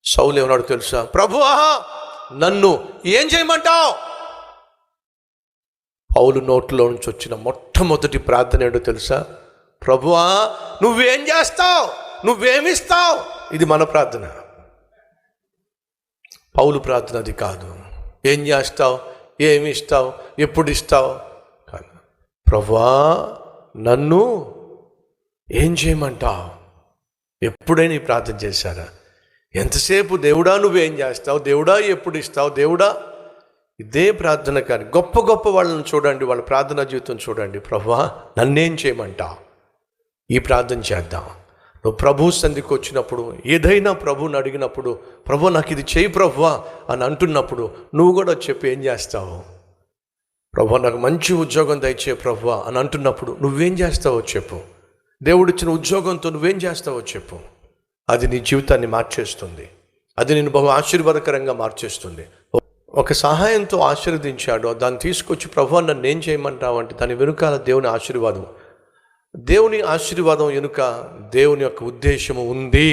సౌలు ఏమన్నాడు తెలుసా? ప్రభువా నన్ను ఏం చేయమంటావు? పౌలు నోట్లో నుంచి వచ్చిన మొట్టమొదటి ప్రార్థన ఏంటో తెలుసా? ప్రభువా నువ్వేం చేస్తావు, నువ్వేమిస్తావు. ఇది మన ప్రార్థన. పౌలు ప్రార్థన అది కాదు. ఏం చేస్తావు, ఏమి ఇస్తావు, ఎప్పుడు ఇస్తావు కాదు. ప్రభువా నన్ను ఏం చేయమంటావు. ఎప్పుడైనా ఈ ప్రార్థన చేశారా? ఎంతసేపు దేవుడా నువ్వేం చేస్తావు, దేవుడా ఎప్పుడు ఇస్తావు, దేవుడా. ఇదే ప్రార్థన. కానీ గొప్ప గొప్ప వాళ్ళని చూడండి, వాళ్ళ ప్రార్థనా జీవితం చూడండి. ప్రభువా నన్నేం చేయమంటావు. ఈ ప్రార్థన చేద్దాం. నువ్వు ప్రభు సంధికి వచ్చినప్పుడు, ఏదైనా ప్రభుని అడిగినప్పుడు, ప్రభు నాకు ఇది చేయి ప్రభువా అని అంటున్నప్పుడు నువ్వు కూడా చెప్పి ఏం చేస్తావు. ప్రభు నాకు మంచి ఉద్యోగం దయచే ప్రభువా అని అంటున్నప్పుడు నువ్వేం చేస్తావో చెప్పు. దేవుడిచ్చిన ఉద్యోగంతో నువ్వేం చేస్తావో చెప్పు. అది నీ జీవితాన్ని మార్చేస్తుంది. అది నేను బహు ఆశీర్వాదకరంగా మార్చేస్తుంది. ఒక సహాయంతో ఆశీర్వదించాడు, దాన్ని తీసుకొచ్చి ప్రభువా నన్ను ఏం చేయమంటావు అంటే దాని వెనుకాల దేవుని ఆశీర్వాదం. దేవుని ఆశీర్వాదం వెనుక దేవుని యొక్క ఉద్దేశము ఉంది.